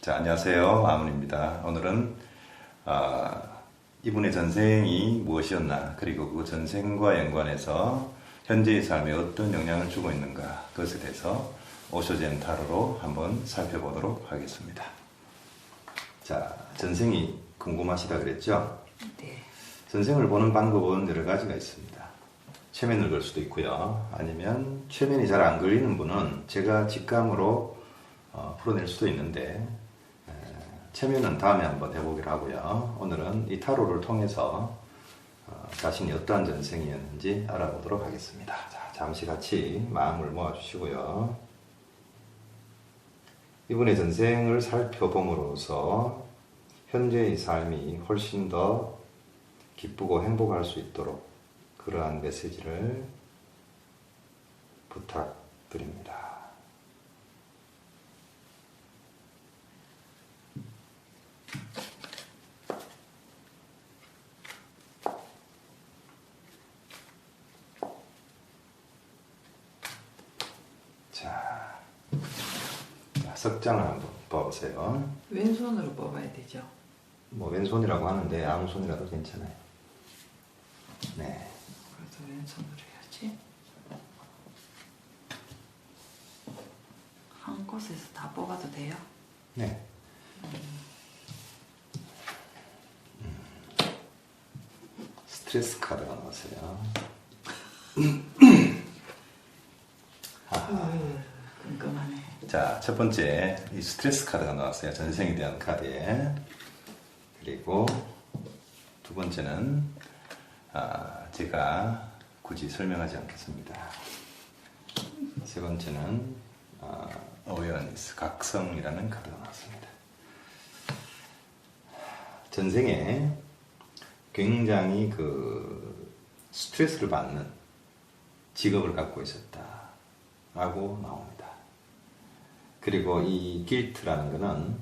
자, 안녕하세요. 아문입니다. 오늘은 이분의 전생이 무엇이었나, 그리고 그 전생과 연관해서 현재의 삶에 어떤 영향을 주고 있는가, 그것에 대해서 오쇼젠 타로로 한번 살펴보도록 하겠습니다. 자, 전생이 궁금하시다 그랬죠? 네. 전생을 보는 방법은 여러 가지가 있습니다. 최면을 걸 수도 있고요. 아니면 최면이 잘 안 걸리는 분은 제가 직감으로 풀어낼 수도 있는데, 최면은 다음에 한번 해보기로 하고요. 오늘은 이 타로를 통해서 자신이 어떠한 전생이었는지 알아보도록 하겠습니다. 자, 잠시 같이 마음을 모아주시고요. 이분의 전생을 살펴봄으로써 현재의 삶이 훨씬 더 기쁘고 행복할 수 있도록 그러한 메시지를 부탁드립니다. 자, 석장을 한번 뽑으세요. 왼손으로 뽑아야 되죠. 뭐 왼손이라고 하는데 아무 손이라도 괜찮아요. 네. 그래서 왼손으로 해야지. 한 곳에서 다 뽑아도 돼요? 네. 스트레스 카드가 나왔어요. 끔끔하네. 자, 첫 번째 이 스트레스 카드가 나왔어요. 전생에 대한 카드에. 그리고 두 번째는 제가 굳이 설명하지 않겠습니다. 세 번째는 어웨어니스, 각성이라는 카드가 나왔습니다. 전생에 굉장히 스트레스를 받는 직업을 갖고 있었다라고 나옵니다. 그리고 이 길트라는 것은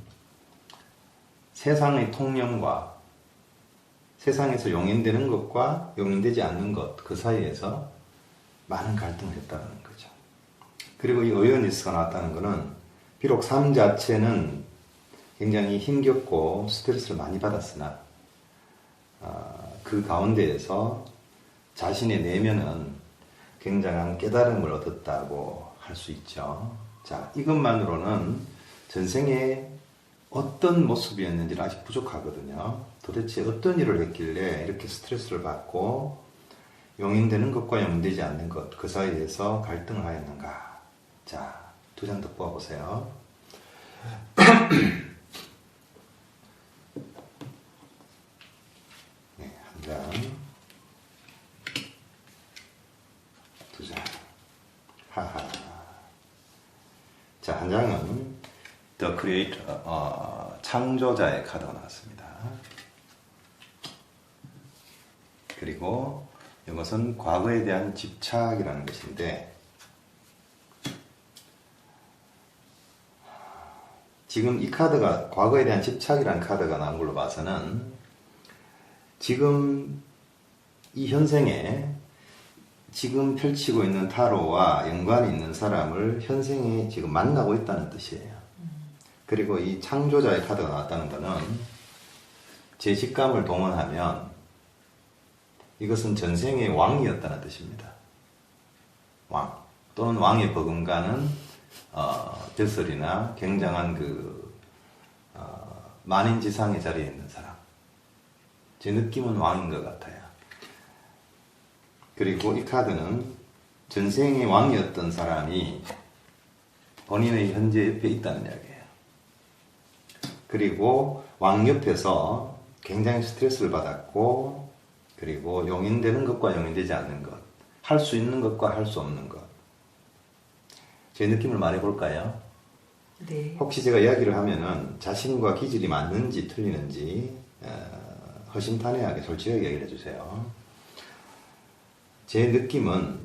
세상의 통념과 세상에서 용인되는 것과 용인되지 않는 것, 그 사이에서 많은 갈등을 했다는 거죠. 그리고 이 어웨어니스가 나왔다는 것은 비록 삶 자체는 굉장히 힘겹고 스트레스를 많이 받았으나 그 가운데에서 자신의 내면은 굉장한 깨달음을 얻었다고 할 수 있죠. 자, 이것만으로는 전생에 어떤 모습이었는지는 아직 부족하거든요. 도대체 어떤 일을 했길래 이렇게 스트레스를 받고 용인되는 것과 용인되지 않는 것, 그 사이에서 갈등을 하였는가. 자, 두 장 더 뽑아보세요. 네, 한 장, 두 장. 하하. 자, 한 장은 The Creator, 창조자의 카드가 나왔습니다. 그리고 이것은 과거에 대한 집착이라는 것인데, 지금 이 카드가 과거에 대한 집착이라는 카드가 나온 걸로 봐서는 지금 이 현생에 지금 펼치고 있는 타로와 연관이 있는 사람을 현생에 지금 만나고 있다는 뜻이에요. 그리고 이 창조자의 카드가 나왔다는 것은 제 직감을 동원하면 이것은 전생의 왕이었다는 뜻입니다. 왕 또는 왕의 버금가는 벼슬이나 굉장한 만인지상의 자리에 있는 사람. 제 느낌은 왕인 것 같아요. 그리고 이 카드는 전생의 왕이었던 사람이 본인의 현재 옆에 있다는 이야기예요. 그리고 왕 옆에서 굉장히 스트레스를 받았고, 그리고 용인되는 것과 용인되지 않는 것, 할 수 있는 것과 할 수 없는 것. 제 느낌을 말해볼까요? 네. 혹시 제가 이야기를 하면은 자신과 기질이 맞는지 틀리는지 허심탄회하게 솔직하게 얘기를 해주세요. 제 느낌은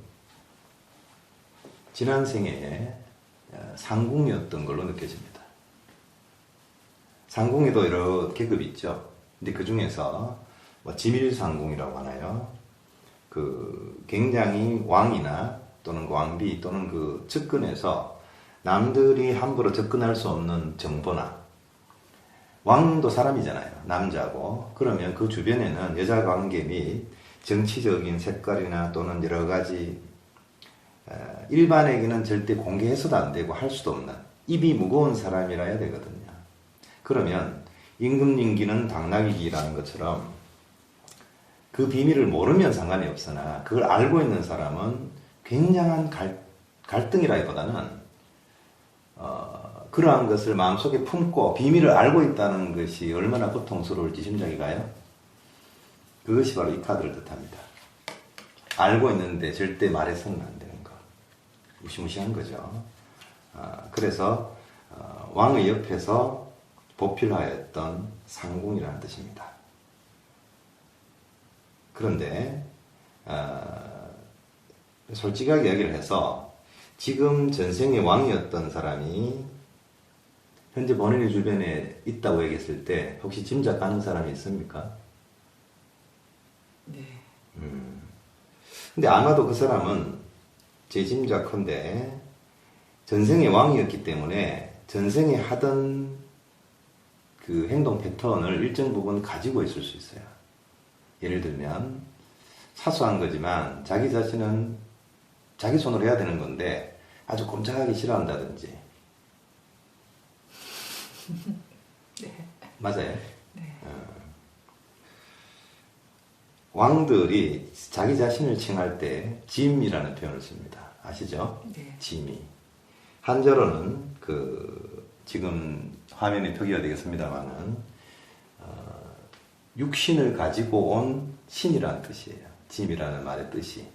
지난 생에 상궁이었던 걸로 느껴집니다. 상궁에도 여러 계급이 있죠. 근데 그 중에서 지밀상궁이라고 하나요? 굉장히 왕이나 또는 왕비 또는 측근에서 남들이 함부로 접근할 수 없는 정보나 왕도 사람이잖아요. 남자고. 그러면 그 주변에는 여자 관계 및 정치적인 색깔이나 또는 여러 가지 일반에게는 절대 공개해서도 안 되고 할 수도 없는 입이 무거운 사람이라 해야 되거든요. 그러면 임금님기는 당나귀기라는 것처럼 그 비밀을 모르면 상관이 없으나 그걸 알고 있는 사람은 굉장한 갈등이라기보다는 그러한 것을 마음속에 품고 비밀을 알고 있다는 것이 얼마나 고통스러울지 짐작이 가요. 그것이 바로 이 카드를 뜻합니다. 알고 있는데 절대 말해서는 안 되는 것. 무시무시한 거죠. 그래서 왕의 옆에서 보필하였던 상궁이라는 뜻입니다. 그런데 솔직하게 이야기를 해서 지금 전생의 왕이었던 사람이 현재 본인의 주변에 있다고 얘기했을 때 혹시 짐작가는 사람이 있습니까? 네. 근데 아마도 그 사람은 제 짐작컨대 전생의 왕이었기 때문에 전생에 하던 그 행동 패턴을 일정 부분 가지고 있을 수 있어요. 예를 들면 사소한 거지만 자기 자신은 자기 손으로 해야 되는 건데 아주 꼼짝하기 싫어한다든지. 네. 맞아요. 네. 왕들이 자기 자신을 칭할 때 짐이라는 표현을 씁니다. 아시죠? 네. 짐이. 한자로는 지금 화면에 표기가 되겠습니다만은 육신을 가지고 온 신이라는 뜻이에요. 짐이라는 말의 뜻이.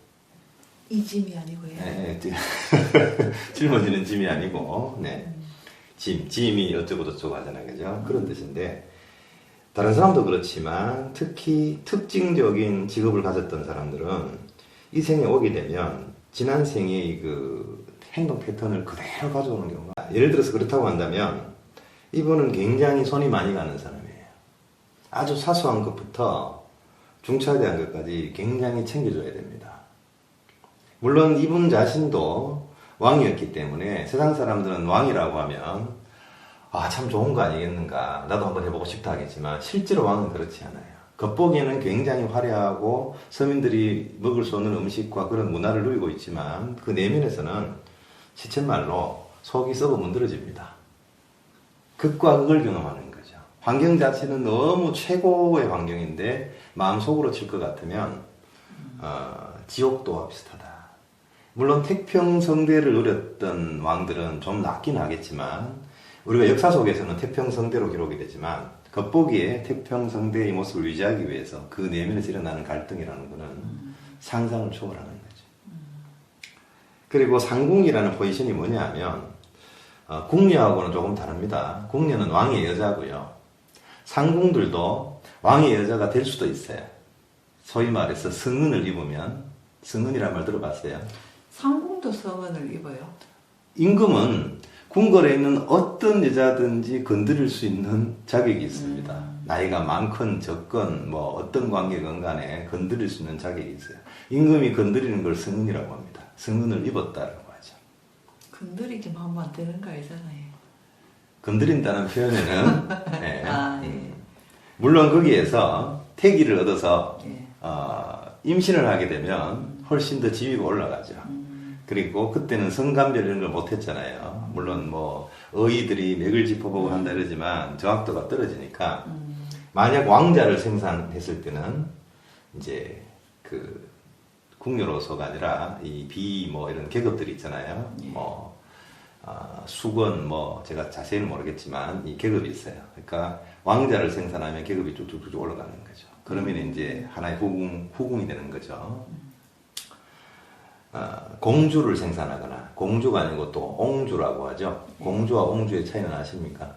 이 짐이 아니고요. 네, 짊어지는 짐이 아니고, 네. 짐이 어쩌고 저쩌고 하잖아요. 그죠? 그런 뜻인데, 다른 사람도 그렇지만, 특히 특징적인 직업을 가졌던 사람들은 이 생에 오게 되면, 지난 생의 그 행동 패턴을 그대로 가져오는 경우가, 예를 들어서 그렇다고 한다면, 이분은 굉장히 손이 많이 가는 사람이에요. 아주 사소한 것부터 중차대한 것까지 굉장히 챙겨줘야 됩니다. 물론 이분 자신도 왕이었기 때문에 세상 사람들은 왕이라고 하면 참 좋은 거 아니겠는가, 나도 한번 해보고 싶다 하겠지만 실제로 왕은 그렇지 않아요. 겉보기에는 굉장히 화려하고 서민들이 먹을 수 없는 음식과 그런 문화를 누리고 있지만 그 내면에서는 시쳇말로 속이 썩어 문드러집니다. 극과 극을 경험하는 거죠. 환경 자체는 너무 최고의 환경인데 마음속으로 칠 것 같으면 지옥도와 비슷하다. 물론 태평성대를 누렸던 왕들은 좀 낫긴 하겠지만 우리가 역사 속에서는 태평성대로 기록이 되지만 겉보기에 태평성대의 모습을 유지하기 위해서 그 내면에서 일어나는 갈등이라는 것은 상상을 초월하는 거죠. 그리고 상궁이라는 포지션이 뭐냐 하면 궁녀하고는 조금 다릅니다. 궁녀는 왕의 여자고요. 상궁들도 왕의 여자가 될 수도 있어요. 소위 말해서 성은을 입으면, 성은이란 말 들어봤어요? 상궁도 성은을 입어요? 임금은 궁궐에 있는 어떤 여자든지 건드릴 수 있는 자격이 있습니다. 나이가 많건 적건 뭐 어떤 관계건 간에 건드릴 수 있는 자격이 있어요. 임금이 건드리는 걸 성은이라고 합니다. 성은을 입었다라고 하죠. 건드리기만 하면 안 되는 거 아니잖아요. 건드린다는 표현에는 네. 예. 물론 거기에서 태기를 얻어서 예. 임신을 하게 되면 훨씬 더 지위가 올라가죠. 그리고 그때는 성감별 이런 걸 못했잖아요. 물론 뭐 어이들이 맥을 짚어보고 한다 이러지만 정확도가 떨어지니까 만약 왕자를 생산했을 때는 이제 그 궁녀로서가 아니라 이 비 뭐 이런 계급들이 있잖아요. 예. 뭐 수건 뭐 제가 자세히는 모르겠지만 이 계급이 있어요. 그러니까 왕자를 생산하면 계급이 쭉쭉쭉 올라가는 거죠. 그러면 이제 하나의 후궁이 되는 거죠. 공주를 생산하거나 공주가 아니고 또 옹주라고 하죠. 공주와 옹주의 차이는 아십니까?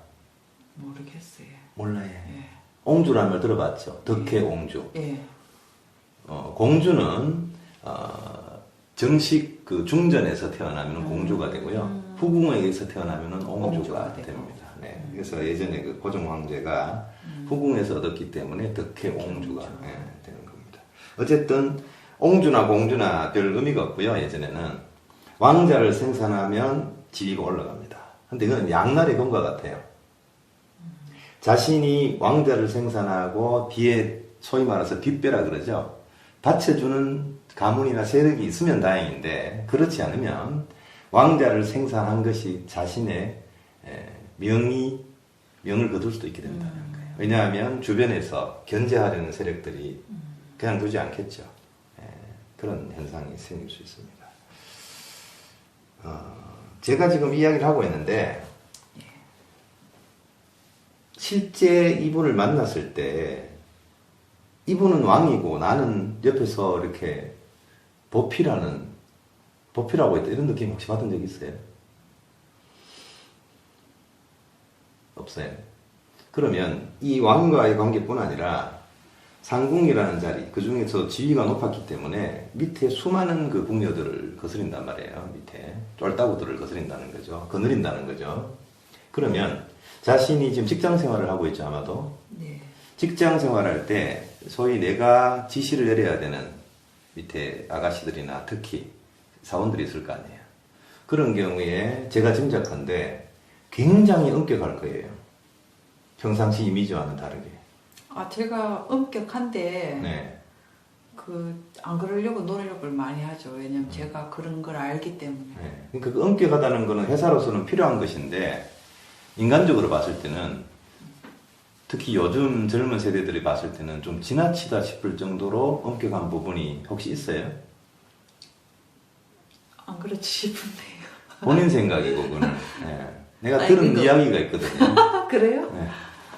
모르겠어요. 몰라요. 예. 옹주라는 말 들어봤죠. 덕혜 옹주. 예. 공주는 정식 그 중전에서 태어나면 공주가 되고요. 후궁에게서 태어나면 옹주가 됩니다. 네. 그래서 예전에 그 고종 황제가 후궁에서 얻었기 때문에 덕혜 옹주가 되는 겁니다. 어쨌든 옹주나 공주나 별 의미가 없고요. 예전에는 왕자를 생산하면 지위가 올라갑니다. 근데 이건 양날의 검과 같아요. 자신이 왕자를 생산하고 뒤에 소위 말해서 뒷배라 그러죠. 받쳐주는 가문이나 세력이 있으면 다행인데 그렇지 않으면 왕자를 생산한 것이 자신의 명을 거둘 수도 있게 된다는 거예요. 왜냐하면 주변에서 견제하려는 세력들이 그냥 두지 않겠죠. 그런 현상이 생길 수 있습니다. 제가 지금 이야기를 하고 있는데 실제 이분을 만났을 때 이분은 왕이고 나는 옆에서 이렇게 보필하고 있다 이런 느낌 혹시 받은 적 있어요? 없어요. 그러면 이 왕과의 관계뿐 아니라 상궁이라는 자리, 그 중에서 지위가 높았기 때문에 밑에 수많은 그 궁녀들을 거스린단 말이에요. 밑에 쫄따구들을 거스린다는 거죠. 거느린다는 거죠. 그러면 자신이 지금 직장 생활을 하고 있죠, 아마도. 네. 직장 생활할 때 소위 내가 지시를 내려야 되는 밑에 아가씨들이나 특히 사원들이 있을 거 아니에요. 그런 경우에 제가 짐작한데 굉장히 엄격할 거예요. 평상시 이미지와는 다르게. 제가 엄격한데 네. 안 그러려고 노력을 많이 하죠. 왜냐면 제가 그런 걸 알기 때문에. 네. 그러니까 그 엄격하다는 거는 회사로서는 필요한 것인데 인간적으로 봤을 때는 특히 요즘 젊은 세대들이 봤을 때는 좀 지나치다 싶을 정도로 엄격한 부분이 혹시 있어요? 안 그렇지 싶은데요. 본인 생각이고 그거는. 네. 내가 아니, 들은 이야기가 있거든요. 그래요? 네.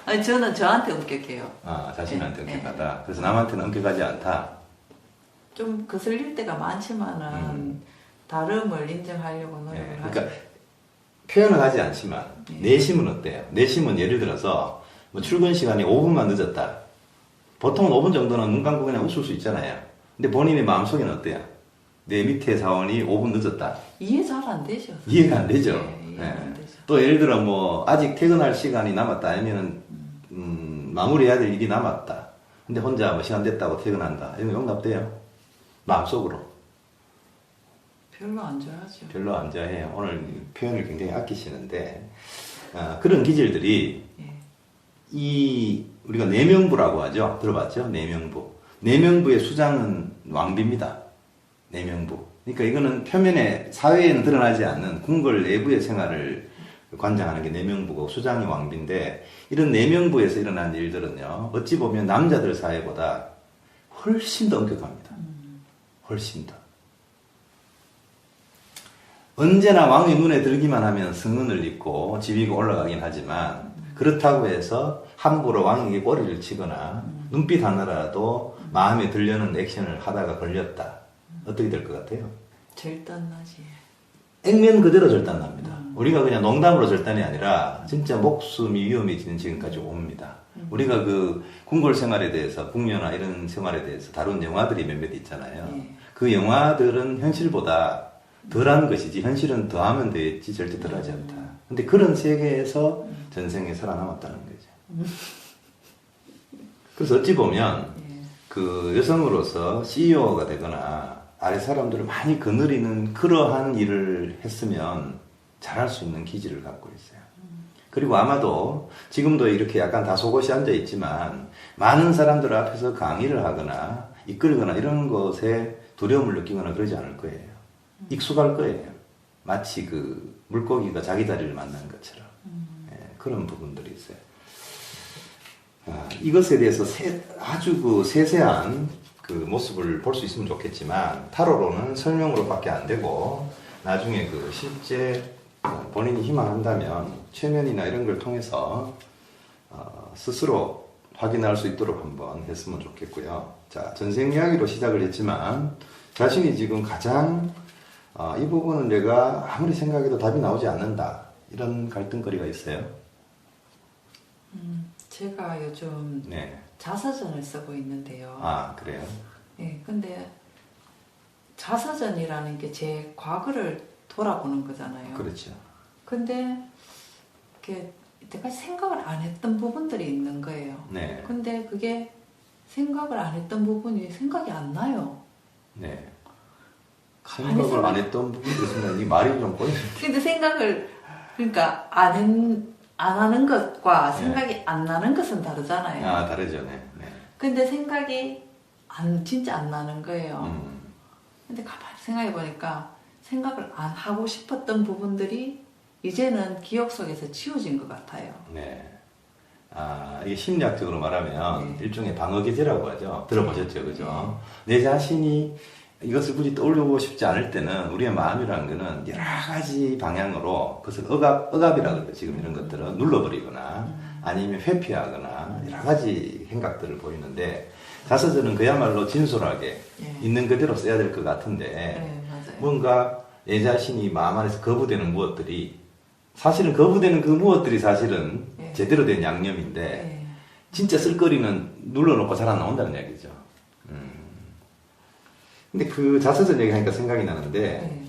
아니 저는 저한테 엄격해요. 자신한테 네, 엄격하다. 네. 그래서 남한테는 엄격하지 않다. 좀 거슬릴 때가 많지만은 다름을 인정하려고 노력을 네. 하죠. 그러니까 표현은 하지 않지만 네. 내심은 어때요? 내심은 예를 들어서 뭐 출근 시간이 5분만 늦었다. 보통 5분 정도는 눈 감고 그냥 웃을 수 있잖아요. 근데 본인의 마음속에는 어때요? 내 밑에 사원이 5분 늦었다. 이해 잘 안 되죠. 이해가 안 되죠. 네, 이해가 안 되죠. 또 예를 들어 뭐 아직 퇴근할 시간이 남았다 아니면은 마무리해야 될 일이 남았다. 근데 혼자 뭐 시간 됐다고 퇴근한다. 이런 거 용납돼요? 마음속으로. 별로 안 좋아하죠. 별로 안 좋아해요. 오늘 표현을 굉장히 아끼시는데 그런 기질들이 예. 우리가 내명부라고 하죠. 들어봤죠? 내명부. 내명부의 수장은 왕비입니다. 내명부. 그러니까 이거는 표면에 사회에는 드러나지 않는 궁궐 내부의 생활을 관장하는 게 내명부고 수장이 왕비인데 이런 내명부에서 일어난 일들은요. 어찌 보면 남자들 사회보다 훨씬 더 엄격합니다. 훨씬 더. 언제나 왕의 눈에 들기만 하면 승은을 입고 지위가 올라가긴 하지만 그렇다고 해서 함부로 왕에게 꼬리를 치거나 눈빛 하나라도 마음에 들려는 액션을 하다가 걸렸다. 어떻게 될 것 같아요? 절단나지. 액면 그대로 절단납니다. 우리가 그냥 농담으로 절단이 아니라 진짜 목숨이 위험해지는 지금까지 옵니다. 우리가 그 궁궐 생활에 대해서 궁녀나 이런 생활에 대해서 다룬 영화들이 몇몇 있잖아요. 네. 그 영화들은 현실보다 덜한 것이지 현실은 더하면 되겠지 절대 덜하지 않다. 근데 그런 세계에서 전생에 살아남았다는 거죠. 그래서 어찌 보면 예. 그 여성으로서 CEO가 되거나 아래 사람들을 많이 거느리는 그러한 일을 했으면 잘할 수 있는 기질을 갖고 있어요. 그리고 아마도 지금도 이렇게 약간 다소곳이 앉아 있지만 많은 사람들 앞에서 강의를 하거나 이끌거나 이런 것에 두려움을 느끼거나 그러지 않을 거예요. 익숙할 거예요. 마치 그 물고기가 자기 다리를 만난 것처럼. 그런 부분들이 있어요. 이것에 대해서 아주 그 세세한 그 모습을 볼 수 있으면 좋겠지만 타로로는 설명으로밖에 안 되고 나중에 그 실제 본인이 희망한다면 최면이나 이런 걸 통해서 스스로 확인할 수 있도록 한번 했으면 좋겠고요. 자, 전생 이야기로 시작을 했지만 자신이 지금 가장 이 부분은 내가 아무리 생각해도 답이 나오지 않는다. 이런 갈등거리가 있어요. 제가 요즘 네. 자서전을 쓰고 있는데요. 그래요? 네, 근데 자서전이라는 게 제 과거를 돌아보는 거잖아요. 그렇죠. 근데 이렇게 이때까지 생각을 안 했던 부분들이 있는 거예요. 네. 근데 그게 생각을 안 했던 부분이 생각이 안 나요. 네. 가만히 생각을 안 했던 부분이 있으면 이 말이 좀 꼬이는데. 근데 생각을 그러니까 안 안 하는 것과 네. 생각이 안 나는 것은 다르잖아요. 아, 다르죠. 네. 네. 근데 생각이 진짜 안 나는 거예요. 근데 가만히 생각해 보니까 생각을 안 하고 싶었던 부분들이 이제는 기억 속에서 지워진 것 같아요. 네. 아, 이게 심리학적으로 말하면 네. 일종의 방어기제라고 하죠. 들어보셨죠, 그죠? 내 자신이 이것을 굳이 떠올리고 싶지 않을 때는 우리의 마음이라는 거는 여러 가지 방향으로 그것을 억압이라고 그래요. 지금 이런 것들은 눌러버리거나 아니면 회피하거나 여러 가지 행각들을 보이는데 자서전은 그야말로 진솔하게 네. 있는 그대로 써야 될 것 같은데 네, 맞아요. 뭔가 내 자신이 마음 안에서 거부되는 무엇들이 사실은 거부되는 그 무엇들이 사실은 네. 제대로 된 양념인데 네. 진짜 쓸거리는 눌러놓고 잘 안 나온다는 얘기죠. 근데 그 자서전 얘기하니까 생각이 나는데 네.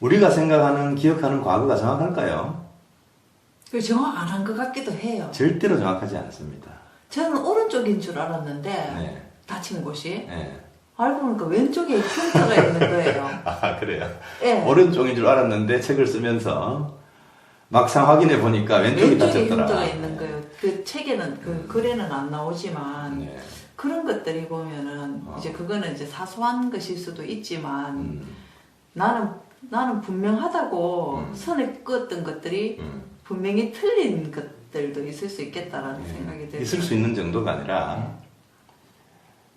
우리가 생각하는 기억하는 과거가 정확할까요? 그 정확 안 한 것 같기도 해요. 절대로 정확하지 않습니다. 저는 오른쪽인 줄 알았는데 네. 다친 곳이 네. 알고 보니까 왼쪽에 흉터가 있는 거예요. 아 그래요. 네. 오른쪽인 줄 알았는데 책을 쓰면서 막상 확인해 보니까 왼쪽이 왼쪽에 다쳤더라. 흉터가 있는 거예요. 그 책에는 그 글에는 안 나오지만 네. 그런 것들이 보면은 이제 그거는 이제 사소한 것일 수도 있지만 음, 나는 분명하다고 선을 그었던 것들이 분명히 틀린 것들도 있을 수 있겠다라는 생각이 들어요. 있을 수 있는 정도가 아니라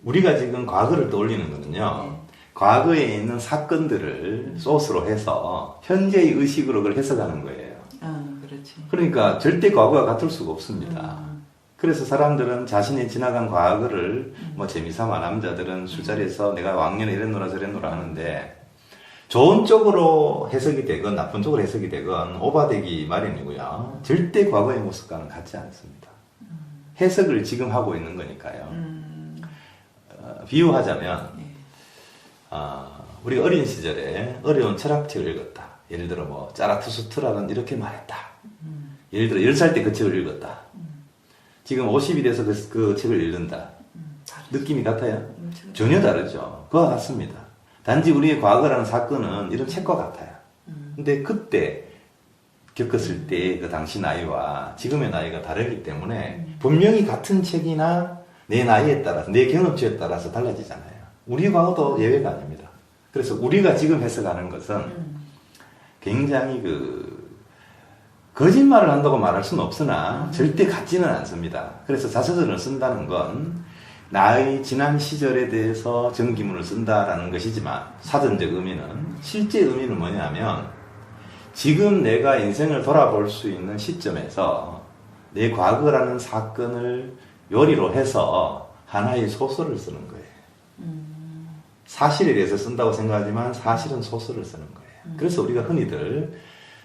우리가 지금 과거를 떠올리는 거는요. 네. 과거에 있는 사건들을 소스로 해서 현재의 의식으로 그걸 해석하는 거예요. 그렇지. 그러니까 절대 과거와 같을 수가 없습니다. 그래서 사람들은 자신의 지나간 과거를 뭐 재미삼아 남자들은 술자리에서 내가 왕년에 이랬노라 저랬노라 하는데 좋은 쪽으로 해석이 되건 나쁜 쪽으로 해석이 되건 오바되기 마련이고요. 절대 과거의 모습과는 같지 않습니다. 해석을 지금 하고 있는 거니까요. 비유하자면 네. 우리가 어린 시절에 어려운 철학책을 읽었다. 예를 들어 뭐 자라투스트라는 이렇게 말했다. 예를 들어 10살 때 그 책을 읽었다. 지금 50이 돼서 그 책을 읽는다. 느낌이 같아요? 전혀 다르죠. 그와 같습니다. 단지 우리의 과거라는 사건은 이런 책과 같아요. 근데 그때 겪었을 때 그 당시 나이와 지금의 나이가 다르기 때문에 분명히 같은 책이나 내 나이에 따라서 내 경험치에 따라서 달라지잖아요. 우리 과거도 예외가 아닙니다. 그래서 우리가 지금 해석하는 것은 굉장히 거짓말을 한다고 말할 수는 없으나 절대 같지는 않습니다. 그래서 자서전을 쓴다는 건 나의 지난 시절에 대해서 전기문을 쓴다라는 것이지만 사전적 의미는 실제 의미는 뭐냐면 지금 내가 인생을 돌아볼 수 있는 시점에서 내 과거라는 사건을 요리로 해서 하나의 소설을 쓰는 거예요. 사실에 대해서 쓴다고 생각하지만 사실은 소설을 쓰는 거예요. 그래서 우리가 흔히들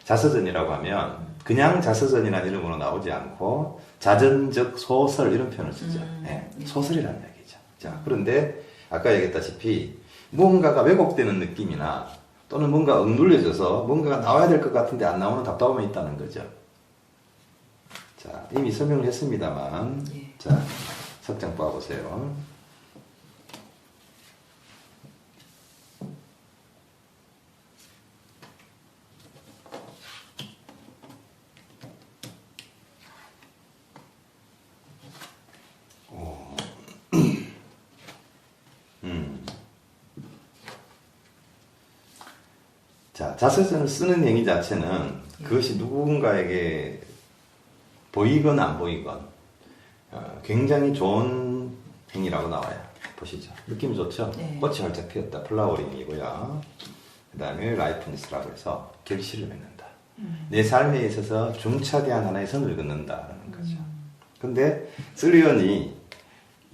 자서전이라고 하면 그냥 자서전이라는 이름으로 나오지 않고 자전적 소설 이런 표현을 쓰죠. 네, 소설이라는 얘기죠. 자, 그런데 아까 얘기했다시피 무언가가 왜곡되는 느낌이나 또는 뭔가 억눌려져서 뭔가가 나와야 될 것 같은데 안 나오는 답답함이 있다는 거죠. 자, 이미 설명을 했습니다만 예. 자, 석장 봐보세요. 자, 자서전을 쓰는 행위 자체는 그것이 누군가에게 보이건 안 보이건 굉장히 좋은 행위라고 나와요. 보시죠. 느낌이 좋죠? 네. 꽃이 활짝 피었다. 플라워링이고요. 그 다음에 라이프니스라고 해서 결실을 맺는다. 내 삶에 있어서 중차대한 하나의 선을 긋는다라는 거죠. 근데 쓸리언이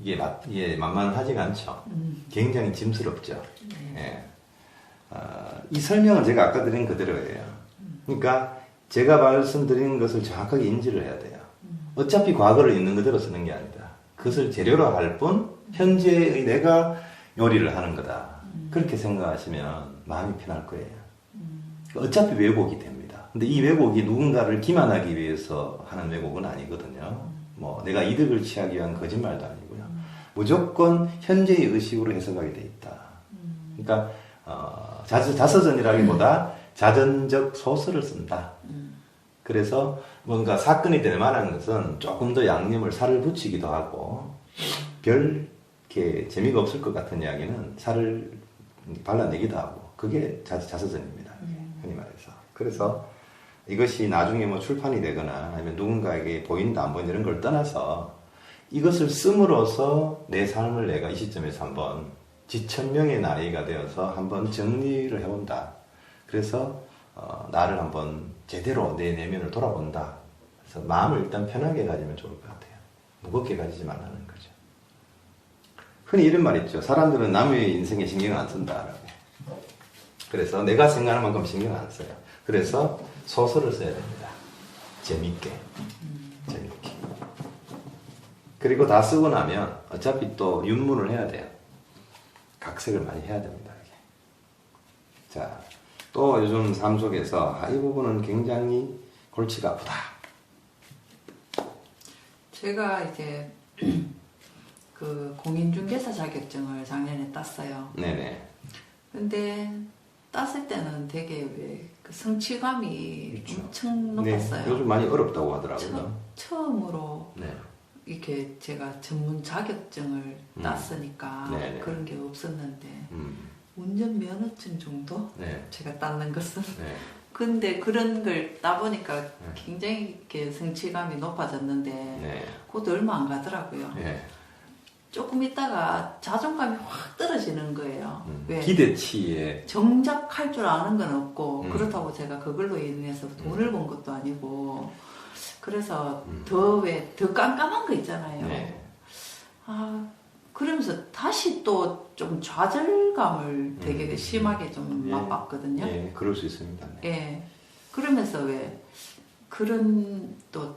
이게 만만하지가 않죠. 굉장히 짐스럽죠. 예. 이 설명은 제가 아까 드린 그대로예요. 그러니까 제가 말씀드린 것을 정확하게 인지를 해야 돼요. 어차피 과거를 있는 그대로 쓰는 게 아니다. 그것을 재료로 할 뿐 현재의 내가 요리를 하는 거다. 그렇게 생각하시면 마음이 편할 거예요. 어차피 왜곡이 됩니다. 근데 이 왜곡이 누군가를 기만하기 위해서 하는 왜곡은 아니거든요. 뭐 내가 이득을 취하기 위한 거짓말도 아니고요. 무조건 현재의 의식으로 해석하게 돼 있다. 그러니까 자서전이라기보다 자전적 소설을 쓴다. 그래서 뭔가 사건이 될 만한 것은 조금 더 양념을 살을 붙이기도 하고 별 이렇게 재미가 없을 것 같은 이야기는 살을 발라내기도 하고 그게 자서전입니다. 흔히 말해서. 그래서 이것이 나중에 뭐 출판이 되거나 아니면 누군가에게 보인다 안 보인다 이런 걸 떠나서 이것을 씀으로써 내 삶을 내가 이 시점에서 한번 지천명의 나이가 되어서 한번 정리를 해본다. 그래서 나를 한번 제대로 내 내면을 돌아본다. 그래서 마음을 일단 편하게 가지면 좋을 것 같아요. 무겁게 가지지 말라는 거죠. 흔히 이런 말 있죠. 사람들은 남의 인생에 신경을 안 쓴다라고. 그래서 내가 생각하는 만큼 신경 안 써요. 그래서 소설을 써야 됩니다. 재밌게. 재밌게. 그리고 다 쓰고 나면 어차피 또 윤문을 해야 돼요. 각색을 많이 해야 됩니다. 이게. 자, 또 요즘 삶 속에서 이 부분은 굉장히 골치가 아프다. 제가 이제 그 공인중개사 자격증을 작년에 땄어요. 네네. 근데 땄을 때는 되게 왜 그 성취감이 그렇죠. 엄청 높았어요. 네, 요즘 많이 어렵다고 하더라고요. 처음으로 네. 이렇게 제가 전문 자격증을 땄으니까 네네. 그런 게 없었는데 음. 운전면허증 정도 네. 제가 땄는 것은 네. 근데 그런 걸 따보니까 굉장히 이렇게 성취감이 높아졌는데 네. 그것도 얼마 안 가더라고요. 네. 조금 있다가 자존감이 확 떨어지는 거예요. 왜? 기대치에 정작 할 줄 아는 건 없고 음. 그렇다고 제가 그걸로 인해서 돈을 번 것도 아니고 그래서 더 깜깜한 거 있잖아요. 네. 아 그러면서 다시 또 좀 좌절감을 되게 심하게 좀 예. 맛봤거든요. 예, 그럴 수 있습니다. 네. 예. 그러면서 왜 그런 또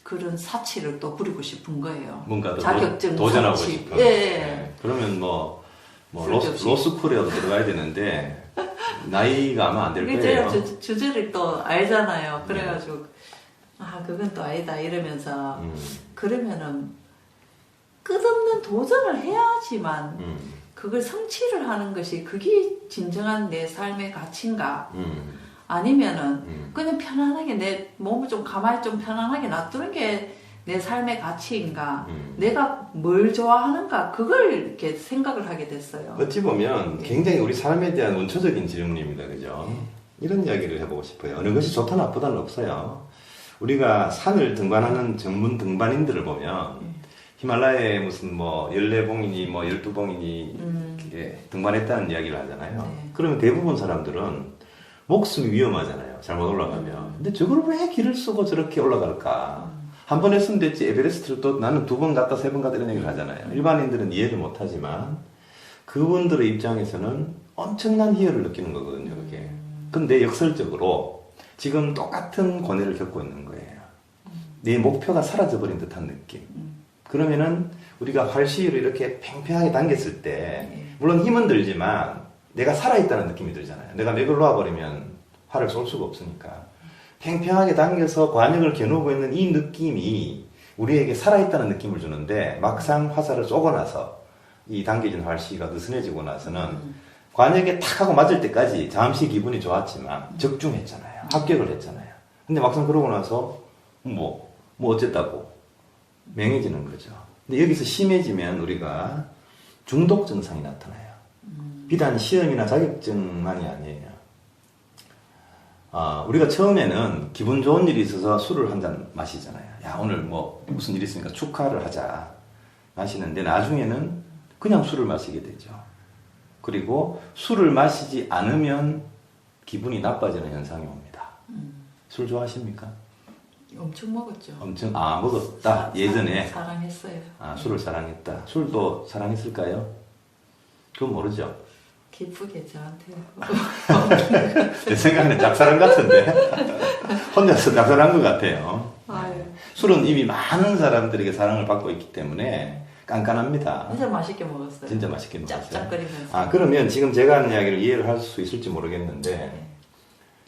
그런 사치를 또 부리고 싶은 거예요. 뭔가 더 자격증 도전하고 사치. 싶은. 예. 네. 그러면 뭐 쓸데없이. 로스쿨이라도 들어가야 되는데 나이가 아마 안 될 그게 거예요. 제가 주제를 또 알잖아요. 그래가지고 아 그건 또 아니다 이러면서 그러면은 끝없는 도전을 해야지만 그걸 성취를 하는 것이 그게 진정한 내 삶의 가치인가? 아니면은 그냥 편안하게 내 몸을 좀 가만히 좀 편안하게 놔두는 게 내 삶의 가치인가? 내가 뭘 좋아하는가? 그걸 이렇게 생각을 하게 됐어요. 어찌 보면 예. 굉장히 우리 삶에 대한 원초적인 질문입니다. 그죠? 이런 이야기를 해보고 싶어요. 어느 것이 좋다 나쁘다는 없어요. 우리가 산을 등반하는 전문 등반인들을 보면 히말라야에 무슨 뭐 14봉이니 뭐 12봉이니 등반했다는 이야기를 하잖아요. 네. 그러면 대부분 사람들은 목숨이 위험하잖아요. 잘못 올라가면. 근데 저걸 왜 길을 쓰고 저렇게 올라갈까? 한 번 했으면 됐지. 에베레스트를 또 나는 2번 갔다 3번 갔다 이런 얘기를 하잖아요. 일반인들은 이해를 못 하지만 그분들의 입장에서는 엄청난 희열을 느끼는 거거든요. 그게. 근데 역설적으로 지금 똑같은 고뇌를 겪고 있는 거예요. 내 목표가 사라져버린 듯한 느낌. 그러면은 우리가 활시위를 이렇게 팽팽하게 당겼을 때 물론 힘은 들지만 내가 살아있다는 느낌이 들잖아요. 내가 맥을 놓아버리면 활을 쏠 수가 없으니까. 팽팽하게 당겨서 관역을 겨누고 있는 이 느낌이 우리에게 살아있다는 느낌을 주는데 막상 화살을 쏘고 나서 이 당겨진 활시위가 느슨해지고 나서는 관역에 탁 하고 맞을 때까지 잠시 기분이 좋았지만 적중했잖아요. 합격을 했잖아요. 근데 막상 그러고 나서 뭐 어쨌다고 맹해지는 거죠. 근데 여기서 심해지면 우리가 중독 증상이 나타나요. 비단 시험이나 자격증만이 아니에요. 우리가 처음에는 기분 좋은 일이 있어서 술을 한 잔 마시잖아요. 야, 오늘 뭐 무슨 일이 있으니까 축하를 하자. 마시는데 나중에는 그냥 술을 마시게 되죠. 그리고 술을 마시지 않으면 기분이 나빠지는 현상이 옵니다. 술 좋아하십니까? 엄청 먹었죠. 엄청, 먹었다. 예전에. 사랑했어요. 술을 사랑했다. 술도 사랑했을까요? 그건 모르죠. 기쁘게 저한테. 제 생각에는 짝사랑 같은데. 혼자서 짝사랑한 것 같아요. 아유. 술은 이미 많은 사람들에게 사랑을 받고 있기 때문에 깐깐합니다. 진짜 맛있게 먹었어요. 진짜 맛있게 먹었어요. 짭짭거리면서. 그러면 지금 제가 하는 이야기를 이해를 할 수 있을지 모르겠는데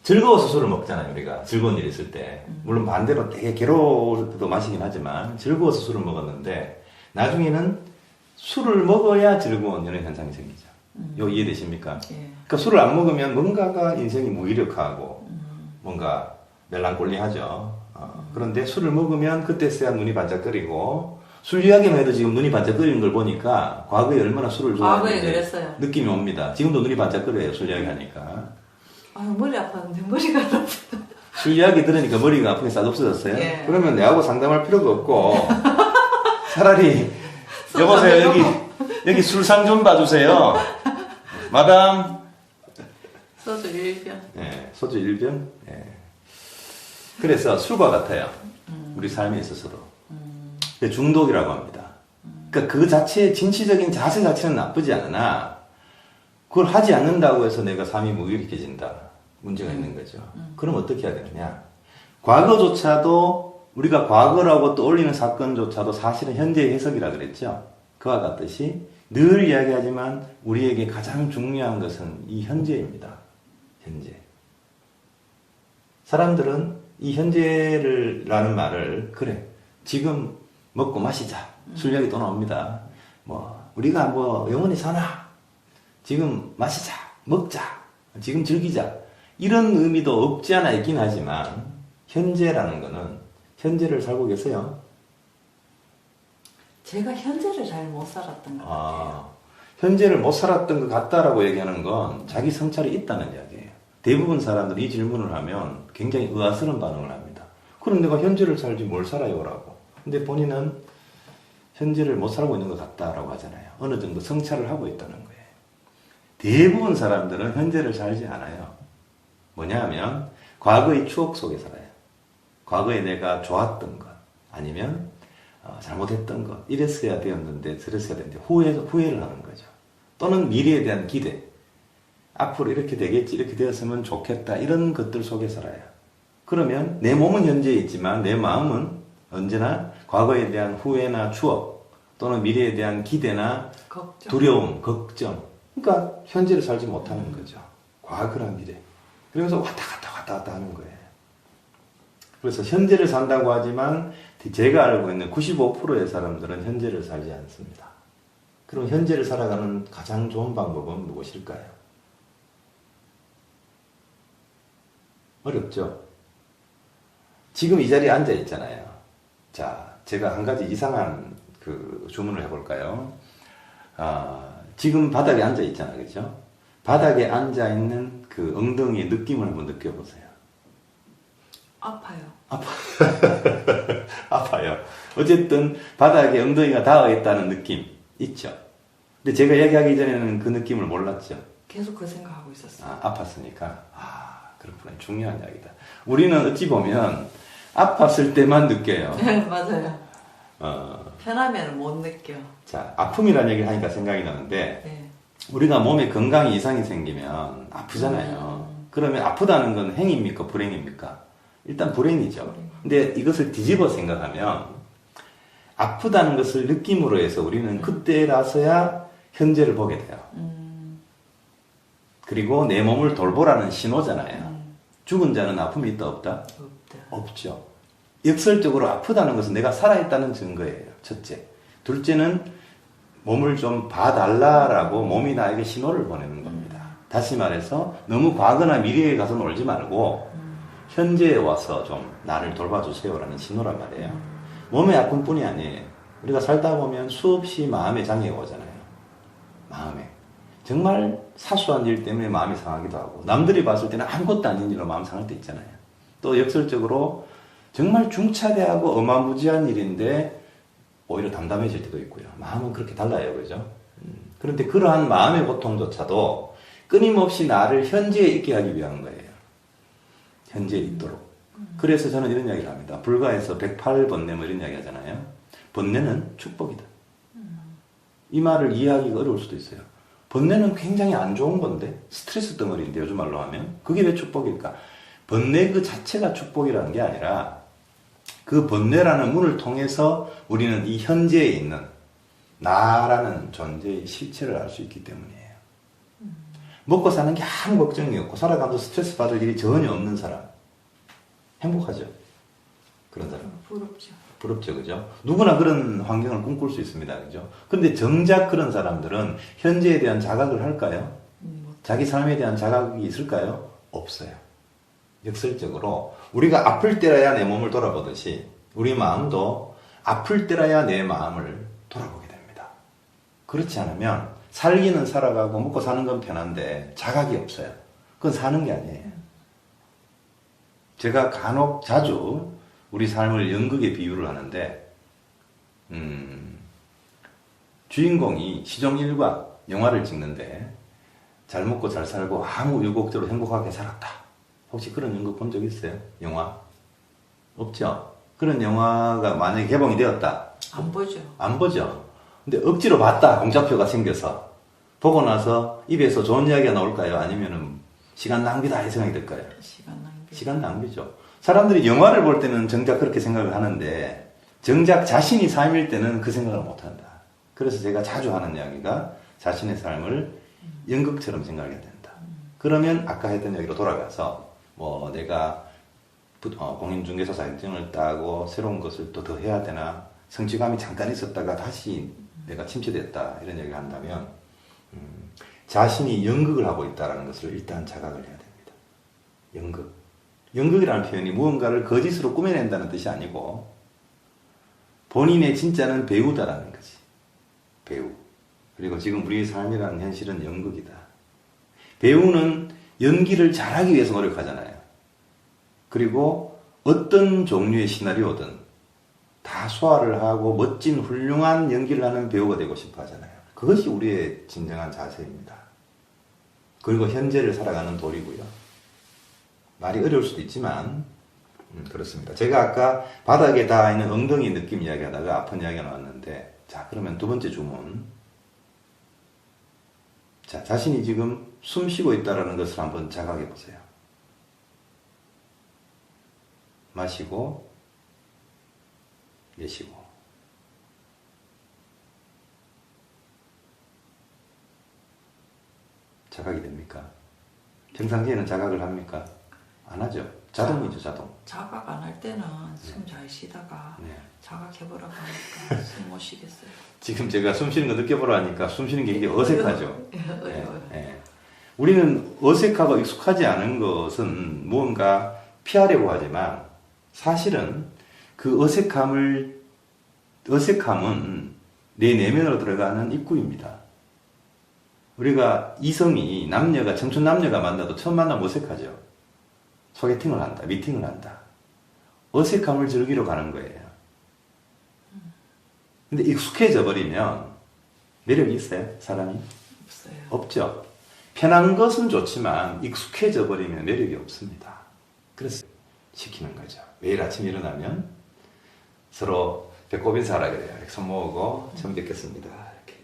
즐거워서 술을 먹잖아요. 우리가 즐거운 일이 있을 때. 물론 반대로 되게 괴로울 때도 마시긴 하지만 즐거워서 술을 먹었는데 나중에는 술을 먹어야 즐거운 이런 현상이 생기죠. 요 이해되십니까? 예. 그러니까 술을 안 먹으면 뭔가가 인생이 무기력하고 뭔가 멜랑콜리하죠. 그런데 술을 먹으면 그때서야 눈이 반짝거리고 술 이야기만 해도 지금 눈이 반짝거리는 걸 보니까 과거에 얼마나 술을 과거에 좋아했는지 그랬어요. 느낌이 옵니다. 지금도 눈이 반짝거려요. 술 이야기 하니까. 아유, 머리 아팠는데 머리가 안 아파. 술 이야기 들으니까 머리가 아픈 게 싹 없어졌어요. 예. 그러면 내하고 상담할 필요가 없고 차라리 여보세요 여기 술상 좀 봐주세요. 마담. 소주 1병. 예, 소주 1병. 예. 그래서 술과 같아요. 우리 삶에 있어서도. 그게 중독이라고 합니다. 그러니까 그 자체의 진취적인 자세 자체는 나쁘지 않으나 그걸 하지 않는다고 해서 내가 삶이 무기력해진다. 문제가 있는 거죠. 그럼 어떻게 해야 되느냐? 과거조차도 우리가 과거라고 떠올리는 사건조차도 사실은 현재의 해석이라 그랬죠. 그와 같듯이 늘 이야기하지만 우리에게 가장 중요한 것은 이 현재입니다. 현재. 사람들은 이 현재라는 말을 그래 지금 먹고 마시자 술 이야기 또 나옵니다. 뭐 우리가 뭐 영원히 사나 지금 마시자 먹자 지금 즐기자 이런 의미도 없지 않아 있긴 하지만 현재라는 거는 현재를 살고 계세요? 제가 현재를 잘 못 살았던 것 같아요. 현재를 못 살았던 것 같다라고 얘기하는 건 자기 성찰이 있다는 이야기예요. 대부분 사람들이 이 질문을 하면 굉장히 의아스러운 반응을 합니다. 그럼 내가 현재를 살지 뭘 살아요? 라고. 근데 본인은 현재를 못 살고 있는 것 같다라고 하잖아요. 어느 정도 성찰을 하고 있다는 거예요. 대부분 사람들은 현재를 살지 않아요. 뭐냐 하면 과거의 추억 속에 살아요. 과거에 내가 좋았던 것 아니면 잘못했던 것 이랬어야 되었는데 저랬어야 되는데 후회를 하는 거죠. 또는 미래에 대한 기대 앞으로 이렇게 되겠지 이렇게 되었으면 좋겠다 이런 것들 속에 살아요. 그러면 내 몸은 현재에 있지만 내 마음은 언제나 과거에 대한 후회나 추억 또는 미래에 대한 기대나 걱정. 두려움, 걱정 그러니까 현재를 살지 못하는 거죠. 과거랑 미래 그러면서 왔다 갔다 하는 거예요. 그래서 현재를 산다고 하지만 제가 알고 있는 95%의 사람들은 현재를 살지 않습니다. 그럼 현재를 살아가는 가장 좋은 방법은 무엇일까요? 어렵죠? 지금 이 자리에 앉아 있잖아요. 자, 제가 한 가지 이상한 주문을 해볼까요? 지금 바닥에 앉아 있잖아요. 그죠? 바닥에 앉아 있는 그 엉덩이의 느낌을 한번 느껴보세요. 아파요. 아파요. 어쨌든 바닥에 엉덩이가 닿아 있다는 느낌 있죠. 근데 제가 얘기하기 전에는 그 느낌을 몰랐죠. 계속 그 생각하고 있었어요. 아팠으니까. 그렇구나. 중요한 이야기다. 우리는 어찌 보면 아팠을 때만 느껴요. 네, 맞아요. 어, 편하면 못 느껴. 자, 아픔이라는 얘기를 하니까 생각이 나는데 네. 우리가 몸에 건강에 이상이 생기면 아프잖아요. 그러면 아프다는 건 행입니까? 불행입니까? 일단 불행이죠. 근데 이것을 뒤집어 생각하면 아프다는 것을 느낌으로 해서 우리는 그때라서야 현재를 보게 돼요. 그리고 내 몸을 돌보라는 신호잖아요. 죽은 자는 아픔이 있다 없다? 없다. 없죠. 역설적으로 아프다는 것은 내가 살아있다는 증거예요. 첫째. 둘째는 몸을 좀 봐달라라고 몸이 나에게 신호를 보내는 겁니다. 다시 말해서 너무 과거나 미래에 가서 놀지 말고 현재에 와서 좀 나를 돌봐주세요라는 신호란 말이에요. 몸의 아픔뿐이 아니에요. 우리가 살다 보면 수없이 마음의 장애가 오잖아요. 마음에. 정말 사소한 일 때문에 마음이 상하기도 하고 남들이 봤을 때는 아무것도 아닌 일로 마음 상할 때 있잖아요. 또 역설적으로 정말 중차대하고 어마무지한 일인데 오히려 담담해질 때도 있고요. 마음은 그렇게 달라요. 그죠? 그런데 그러한 마음의 고통조차도 끊임없이 나를 현재에 있게 하기 위한 거예요. 현재에 있도록. 그래서 저는 이런 이야기를 합니다. 불가에서 108번뇌 뭐 이런 이야기 하잖아요. 번뇌는 축복이다. 이 말을 이해하기가 어려울 수도 있어요. 번뇌는 굉장히 안 좋은 건데 스트레스 덩어리인데 요즘 말로 하면 그게 왜 축복일까? 번뇌 그 자체가 축복이라는 게 아니라 그 번뇌라는 문을 통해서 우리는 이 현재에 있는 나라는 존재의 실체를 알 수 있기 때문이에요. 먹고 사는 게 아무 걱정이 없고 살아가면서 스트레스 받을 일이 전혀 없는 사람 행복하죠? 그런 사람 부럽죠. 부럽죠, 그죠? 누구나 그런 환경을 꿈꿀 수 있습니다, 그죠? 근데 정작 그런 사람들은 현재에 대한 자각을 할까요? 자기 삶에 대한 자각이 있을까요? 없어요. 역설적으로 우리가 아플 때라야 내 몸을 돌아보듯이 우리 마음도 아플 때라야 내 마음을 돌아보게 됩니다. 그렇지 않으면 살기는 살아가고 먹고 사는 건 편한데 자각이 없어요. 그건 사는 게 아니에요. 제가 간혹 자주 우리 삶을 연극에 비유를 하는데 주인공이 시종 일과 영화를 찍는데 잘 먹고 잘 살고 아무 우여곡절로 행복하게 살았다. 혹시 그런 연극 본 적 있어요? 영화? 없죠? 그런 영화가 만약에 개봉이 되었다. 안 보죠. 안 보죠. 근데 억지로 봤다. 공짜표가 생겨서. 보고 나서 입에서 좋은 이야기가 나올까요? 아니면은 시간 낭비다 이 생각이 들까요? 시간 낭비. 시간 낭비죠. 사람들이 영화를 볼 때는 정작 그렇게 생각을 하는데 정작 자신이 삶일 때는 그 생각을 못 한다. 그래서 제가 자주 하는 이야기가 자신의 삶을 연극처럼 생각해야 된다. 그러면 아까 했던 얘기로 돌아가서 뭐 내가 공인중개사 자격증을 따고 새로운 것을 또 더 해야 되나 성취감이 잠깐 있었다가 다시 내가 침체됐다 이런 얘기를 한다면 자신이 연극을 하고 있다는 것을 일단 자각을 해야 됩니다. 연극. 연극이라는 표현이 무언가를 거짓으로 꾸며낸다는 뜻이 아니고 본인의 진짜는 배우다라는 거지. 배우. 그리고 지금 우리의 삶이라는 현실은 연극이다. 배우는 연기를 잘하기 위해서 노력하잖아요. 그리고 어떤 종류의 시나리오든 다 소화를 하고 멋진 훌륭한 연기를 하는 배우가 되고 싶어 하잖아요. 그것이 우리의 진정한 자세입니다. 그리고 현재를 살아가는 도리고요. 말이 어려울 수도 있지만 그렇습니다. 제가 아까 바닥에 닿아 있는 엉덩이 느낌 이야기하다가 아픈 이야기가 나왔는데 자 그러면 두 번째 주문 자 자신이 지금 숨 쉬고 있다는 것을 한번 자각해 보세요. 마시고 내쉬고 자각이 됩니까? 평상시에는 자각을 합니까? 안 하죠. 자동이죠, 자동. 자각 안 할 때는 숨 잘 쉬다가 네. 자각해보라고 하니까 숨 못 쉬겠어요. 지금 제가 숨 쉬는 거 느껴보라 하니까 숨 쉬는 게 굉장히 어색하죠. 어려워요. 우리는 어색하고 익숙하지 않은 것은 무언가 피하려고 하지만 사실은 그 어색함은 내 내면으로 들어가는 입구입니다. 우리가 이성이 남녀가 청춘 남녀가 만나도 처음 만나면 어색하죠. 소개팅을 한다, 미팅을 한다. 어색함을 즐기러 가는 거예요. 근데 익숙해져 버리면 매력이 있어요, 사람이? 없어요. 없죠. 편한 것은 좋지만 익숙해져 버리면 매력이 없습니다. 그래서 시키는 거죠. 매일 아침 일어나면 서로 배꼽 인사하라 그래요. 이렇게 손 모으고 처음 뵙겠습니다. 이렇게.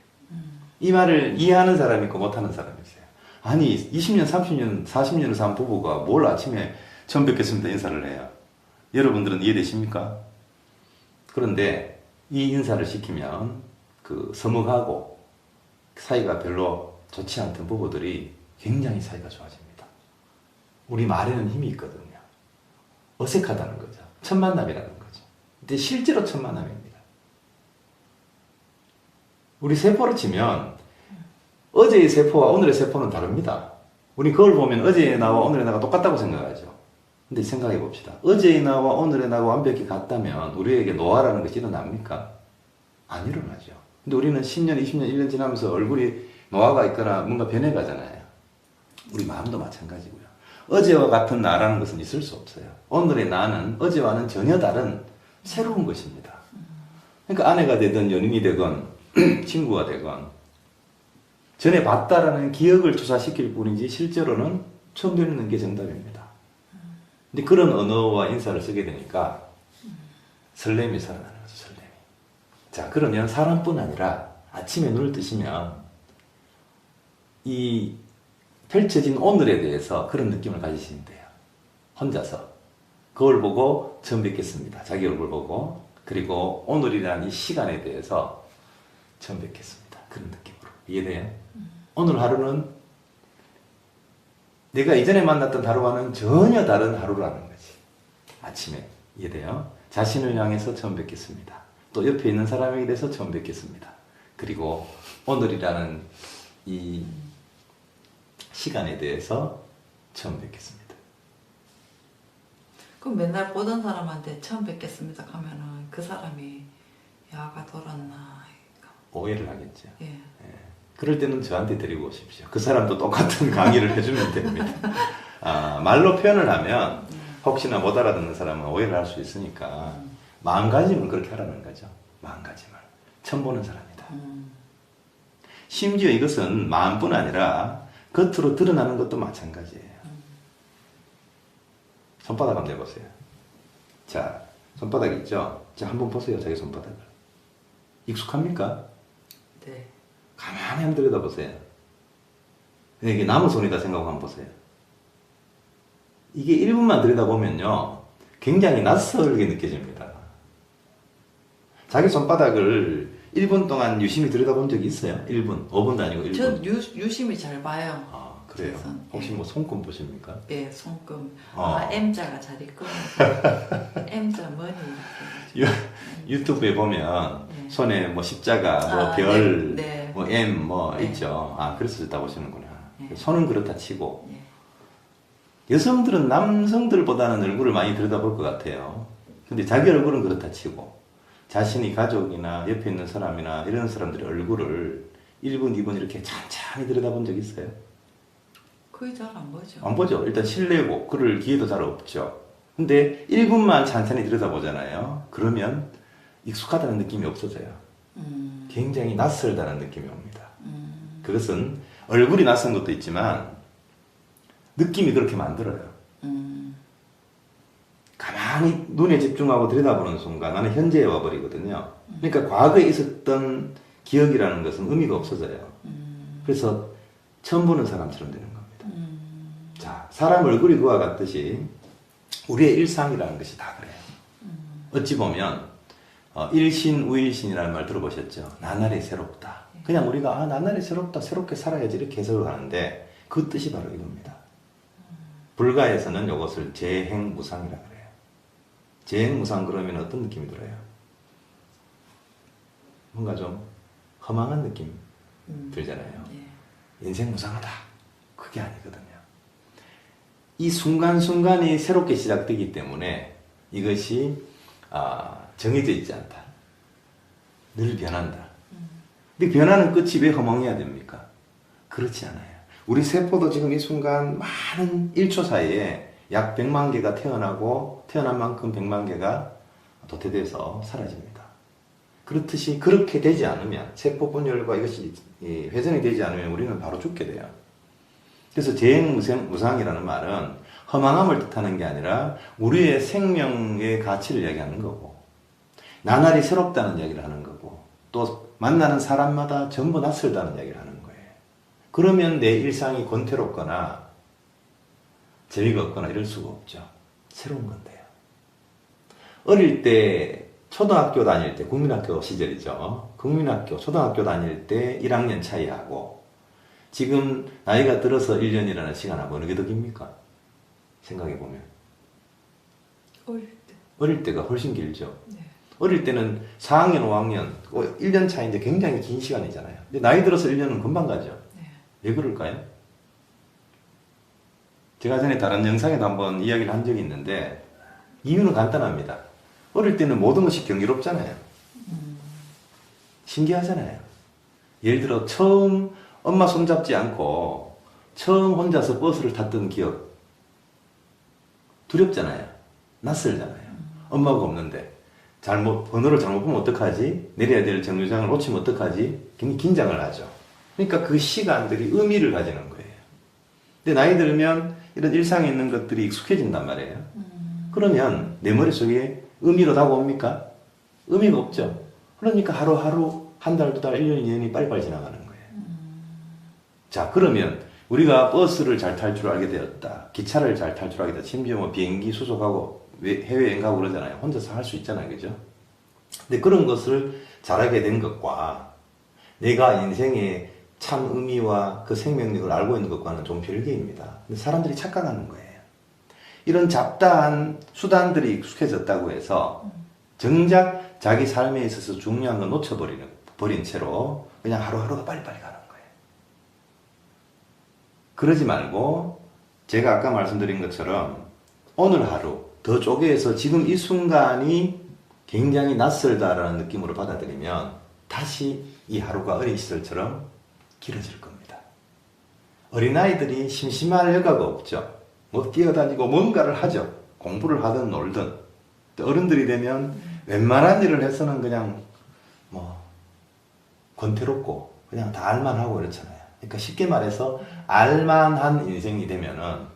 이 말을 이해하는 사람이 있고 못하는 사람이 있어요. 아니 20년, 30년, 40년을 산 부부가 뭘 아침에 처음 뵙겠습니다 인사를 해요. 여러분들은 이해되십니까? 그런데 이 인사를 시키면 그 서먹하고 사이가 별로 좋지 않던 부부들이 굉장히 사이가 좋아집니다. 우리 말에는 힘이 있거든요. 어색하다는 거죠. 첫 만남이라는 거죠. 근데 실제로 첫 만남입니다. 우리 세포를 치면 어제의 세포와 오늘의 세포는 다릅니다. 우리 거울 보면 어제의 나와 오늘의 나가 똑같다고 생각하죠. 근데 생각해 봅시다. 어제의 나와 오늘의 나가 완벽히 같다면 우리에게 노화라는 것이 일어납니까? 안 일어나죠. 근데 우리는 10년, 20년, 1년 지나면서 얼굴이 노화가 있거나 뭔가 변해가잖아요. 우리 마음도 마찬가지고요. 어제와 같은 나라는 것은 있을 수 없어요. 오늘의 나는 어제와는 전혀 다른 새로운 것입니다. 그러니까 아내가 되든 연인이 되건 친구가 되건 전에 봤다라는 기억을 투사시킬 뿐이지 실제로는 처음 뵙는 게 정답입니다. 근데 그런 언어와 인사를 쓰게 되니까 설렘이 살아나는 거죠, 설렘이. 자, 그러면 사람뿐 아니라 아침에 눈을 뜨시면 이 펼쳐진 오늘에 대해서 그런 느낌을 가지시면 돼요. 혼자서. 거울 보고 처음 뵙겠습니다. 자기 얼굴 보고. 그리고 오늘이라는 이 시간에 대해서 처음 뵙겠습니다. 그런 느낌으로. 이해돼요? 오늘 하루는 내가 이전에 만났던 하루와는 전혀 다른 하루라는 거지. 아침에. 이해돼요? 자신을 향해서 처음 뵙겠습니다. 또 옆에 있는 사람에게 대해서 처음 뵙겠습니다. 그리고 오늘이라는 이 시간에 대해서 처음 뵙겠습니다. 그럼 맨날 보던 사람한테 처음 뵙겠습니다 하면은 그 사람이 야가 돌았나. 오해를 하겠죠. 예. 그럴 때는 저한테 데리고 오십시오. 그 사람도 똑같은 강의를 해주면 됩니다. 말로 표현을 하면 혹시나 못 알아듣는 사람은 오해를 할 수 있으니까 마음가짐을 그렇게 하라는 거죠. 마음가짐을. 처음 보는 사람이다. 심지어 이것은 마음뿐 아니라 겉으로 드러나는 것도 마찬가지예요. 손바닥 한번 내보세요. 자, 손바닥 있죠? 자, 한번 보세요. 자기 손바닥을. 익숙합니까? 네. 가만히 한번 들여다보세요. 이게 남의 손이다 생각하고 한번 보세요. 이게 1분만 들여다보면요. 굉장히 낯설게 느껴집니다. 자기 손바닥을 1분 동안 유심히 들여다본 적이 있어요? 1분, 5분도 아니고 1분. 전 유심히 잘 봐요. 아, 그래요? 제 손. 혹시 뭐 손금 보십니까? 예, 손금. 어. M자가 잘 있고 M자 머리 이렇게. 유튜브에 보면 네. 손에 뭐 십자가, 뭐 아, 별, 네, 네. 뭐 M 뭐 네. 있죠. 그래서 듣다 보시는구나. 네. 손은 그렇다 치고 예. 여성들은 남성들보다는 얼굴을 많이 들여다볼 것 같아요. 근데 자기 얼굴은 그렇다 치고 자신이 가족이나 옆에 있는 사람이나 이런 사람들의 얼굴을 1분, 2분 이렇게 찬찬히 들여다본 적 있어요? 거의 잘 안 보죠. 안 보죠. 일단 실례고 그럴 기회도 잘 없죠. 근데 1분만 찬찬히 들여다보잖아요. 그러면 익숙하다는 느낌이 없어져요. 굉장히 낯설다는 느낌이 옵니다. 그것은 얼굴이 낯선 것도 있지만 느낌이 그렇게 만들어요. 가만히 눈에 집중하고 들여다보는 순간 나는 현재에 와버리거든요. 그러니까 과거에 있었던 기억이라는 것은 의미가 없어져요. 그래서 처음 보는 사람처럼 되는 겁니다. 자, 사람 얼굴이 그와 같듯이 우리의 일상이라는 것이 다 그래요. 어찌 보면 일신, 우일신이라는 말 들어보셨죠? 나날이 새롭다. 그냥 우리가 나날이 새롭다, 새롭게 살아야지 이렇게 해석을 하는데 그 뜻이 바로 이겁니다. 불가에서는 이것을 재행무상이라 그래요. 재행무상 그러면 어떤 느낌이 들어요? 뭔가 좀 허망한 느낌 들잖아요. 예. 인생 무상하다. 그게 아니거든요. 이 순간순간이 새롭게 시작되기 때문에 이것이 정해져 있지 않다. 늘 변한다. 근데 변하는 끝이 왜 허망해야 됩니까? 그렇지 않아요. 우리 세포도 지금 이 순간 많은 1초 사이에 약 100만 개가 태어나고 태어난 만큼 100만 개가 도태돼서 사라집니다. 그렇듯이 그렇게 되지 않으면 세포 분열과 이것이 회전이 되지 않으면 우리는 바로 죽게 돼요. 그래서 재행무상이라는 말은 허망함을 뜻하는 게 아니라 우리의 생명의 가치를 이야기하는 거고 나날이 새롭다는 이야기를 하는 거고 또 만나는 사람마다 전부 낯설다는 이야기를 하는 거예요. 그러면 내 일상이 권태롭거나 재미가 없거나 이럴 수가 없죠. 새로운 건데요. 어릴 때 초등학교 다닐 때 국민학교 시절이죠. 국민학교 초등학교 다닐 때 1학년 차이하고 지금 나이가 들어서 1년이라는 시간하고 어느 게 더 깁니까? 생각해보면 어릴 때가 훨씬 길죠. 네. 어릴 때는 4학년, 5학년 1년 차인데 굉장히 긴 시간이잖아요. 근데 나이 들어서 1년은 금방 가죠. 네. 왜 그럴까요? 제가 전에 다른 영상에도 한번 이야기를 한 적이 있는데 이유는 간단합니다. 어릴 때는 모든 것이 경이롭잖아요. 신기하잖아요. 예를 들어 처음 엄마 손잡지 않고 처음 혼자서 버스를 탔던 기억 두렵잖아요. 낯설잖아요. 엄마가 없는데 번호를 잘못 보면 어떡하지? 내려야 될 정류장을 놓치면 어떡하지? 굉장히 긴장을 하죠. 그러니까 그 시간들이 의미를 가지는 거예요. 근데 나이 들면 이런 일상에 있는 것들이 익숙해진단 말이에요. 그러면 내 머릿속에 의미로 다가옵니까? 의미가 없죠. 그러니까 하루하루 한 달, 두 달, 1년, 2년이 빨리빨리 지나가는 거예요. 자, 그러면 우리가 버스를 잘 탈 줄 알게 되었다. 기차를 잘 탈 줄 알게 되었다. 심지어 뭐 비행기 수속하고 해외여행 가고 그러잖아요. 혼자서 할 수 있잖아요. 그죠? 근데 그런 것을 잘하게 된 것과 내가 인생의 참 의미와 그 생명력을 알고 있는 것과는 좀 별개입니다. 근데 사람들이 착각하는 거예요. 이런 잡다한 수단들이 익숙해졌다고 해서 정작 자기 삶에 있어서 중요한 걸 놓쳐버린 채로 그냥 하루하루가 빨리빨리 가는 거예요. 그러지 말고 제가 아까 말씀드린 것처럼 오늘 하루 더 쪼개서 지금 이 순간이 굉장히 낯설다라는 느낌으로 받아들이면 다시 이 하루가 어린 시절처럼 길어질 겁니다. 어린아이들이 심심할 여가가 없죠. 뭐 뛰어다니고 뭔가를 하죠. 공부를 하든 놀든. 또 어른들이 되면 웬만한 일을 해서는 그냥 뭐 권태롭고 그냥 다 알만하고 그렇잖아요. 그러니까 쉽게 말해서 알만한 인생이 되면은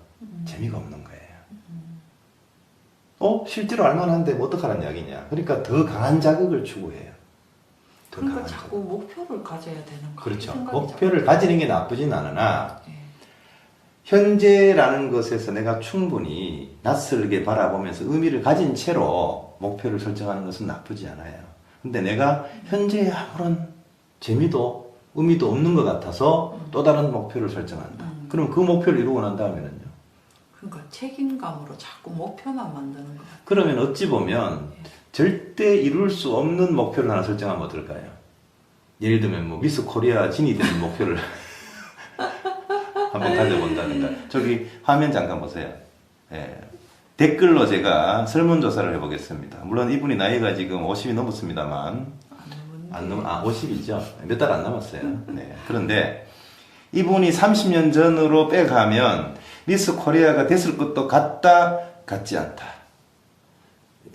재미가 없는 거예요. 실제로 알만한데 뭐 어떡하라는 이야기냐. 그러니까 더 강한 자극을 추구해요. 더 그러니까 강한 자꾸 목표를 가져야 되는 거. 그렇죠. 목표를 가지는 게 나쁘진 않으나 예. 현재라는 것에서 내가 충분히 낯설게 바라보면서 의미를 가진 채로 목표를 설정하는 것은 나쁘지 않아요. 근데 내가 현재에 아무런 재미도 의미도 없는 것 같아서 또 다른 목표를 설정한다. 그럼 그 목표를 이루고 난 다음에는요. 그러니까 책임감으로 자꾸 목표만 만드는 거. 그러면 어찌 보면 절대 이룰 수 없는 목표를 하나 설정하면 어떨까요? 예를 들면 뭐 미스 코리아 진이 되는 목표를 한번 가져본다든가. 저기 화면 잠깐 보세요. 예. 댓글로 제가 설문조사를 해보겠습니다. 물론 이분이 나이가 지금 50이 넘었습니다만 안 넘, 50이죠. 몇 달 안 남았어요. 네. 그런데 이분이 30년 전으로 빼가면 미스 코리아가 됐을 것도 같지 않다.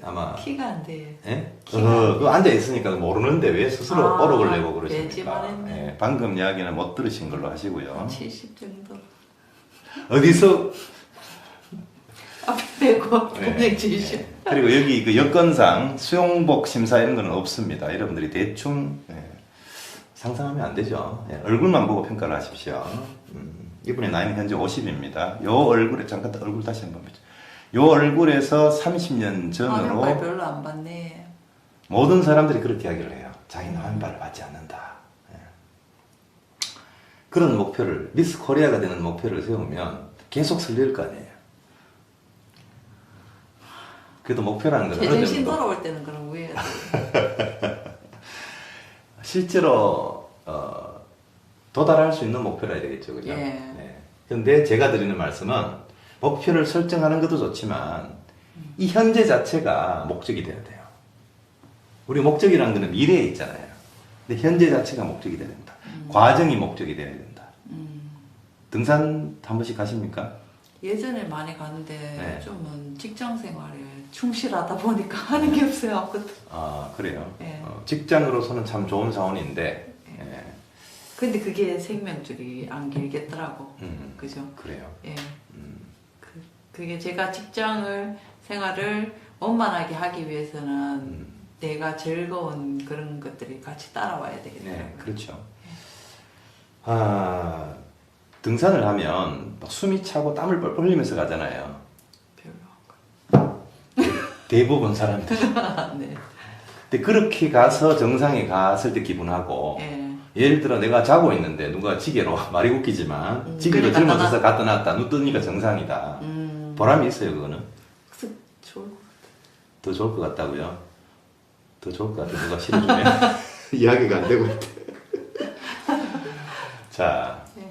아마 키가 안 돼. 예? 그거 앉아 있으니까 모르는데 왜 스스로 뽀록을 내고 그러십니까? 내지만 했네. 예, 방금 이야기는 못 들으신 걸로 하시고요. 70 정도. 어디서 앞에 빼고 네, 970. 그리고 여기 그 여건상 수용복 심사 이런 거는 없습니다. 여러분들이 대충 상상하면 안 되죠. 얼굴만 보고 평가를 하십시오. 이분의 나이는 현재 50입니다. 요 얼굴에 잠깐 얼굴 다시 한번 보죠. 요 얼굴에서 30년 전으로 화면발 별로 안 받네. 모든 사람들이 그렇게 이야기를 해요. 자기는 화면발을 받지 않는다. 그런 목표를 미스 코리아가 되는 목표를 세우면 계속 설렐 거 아니에요. 그래도 목표라는 건 어느 제정신 정도 돌아올 때는 그럼 왜 해야 돼? 실제로 도달할 수 있는 목표라 되겠죠, 그죠? 예. 네. 그런데 제가 드리는 말씀은 목표를 설정하는 것도 좋지만 이 현재 자체가 목적이 돼야 돼요. 우리 목적이라는 것은 미래에 있잖아요. 근데 현재 자체가 목적이 돼야 된다. 과정이 목적이 돼야 된다. 등산 한 번씩 가십니까? 예전에 많이 갔는데 네. 좀은 직장 생활에 충실하다 보니까 하는 게 없어요. 아무것도. 아, 그래요? 예. 직장으로서는 참 좋은 사원인데 예. 근데 그게 생명줄이 안 길겠더라고. 그죠? 그래요. 예. 그게 제가 생활을 원만하게 하기 위해서는 내가 즐거운 그런 것들이 같이 따라와야 되겠더라고요. 네, 그렇죠. 아, 등산을 하면 막 숨이 차고 땀을 뻘뻘 흘리면서 가잖아요. 별로. 대부분 사람들. 네. 근데 그렇게 가서 정상에 갔을 때 기분하고 예. 예를 들어 내가 자고 있는데 누가 지게로 말이 웃기지만 지게로 그래, 짊어져서 갖다 놨다. 눈 뜨니까 정상이다. 보람이 있어요, 그거는. 그래서 좋을 것 더 좋을 것 같다고요? 더 좋을 것 같아. 누가 실어주면 이야기가 안 되고 있대. 자, 같아요.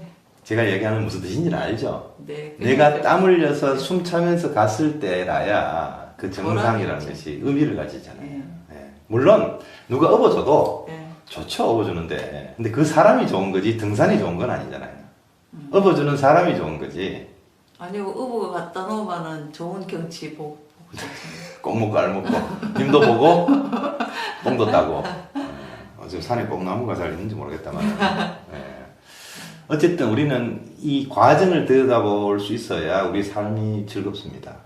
제가 얘기하는 무슨 뜻인지는 알죠? 네. 내가 땀 흘려서 숨 차면서 갔을 때라야 그 정상이라는 보람이 것이 의미를 가지잖아요. 예. 물론 누가 업어줘도 예. 좋죠, 업어주는데. 근데 그 사람이 좋은 거지 등산이 좋은 건 아니잖아요. 업어주는 사람이 좋은 거지. 아니고 의붓 갖다 놓으면은 좋은 경치 보고 꼭 먹고 알 먹고 님도 보고 똥도 따고. 지금 산에 뽕나무가 잘 있는지 모르겠다만. 예. 어쨌든 우리는 이 과정을 들여다볼 수 있어야 우리 삶이 즐겁습니다.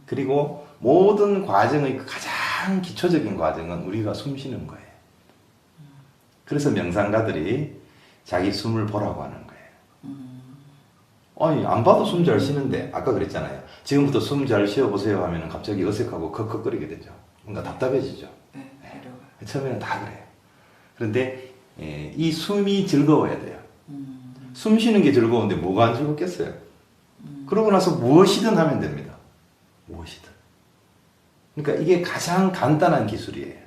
그리고 모든 과정의 가장 기초적인 과정은 우리가 숨 쉬는 거예요. 그래서 명상가들이 자기 숨을 보라고 하는 거예요. 아니, 안 봐도 숨 잘 쉬는데, 아까 그랬잖아요. 지금부터 숨 잘 쉬어보세요 하면 갑자기 어색하고 컥컥거리게 되죠. 뭔가 답답해지죠. 네, 어려워요. 처음에는 다 그래요. 그런데 이 숨이 즐거워야 돼요. 숨 쉬는 게 즐거운데 뭐가 안 즐겁겠어요? 그러고 나서 무엇이든 하면 됩니다. 무엇이든. 그러니까 이게 가장 간단한 기술이에요.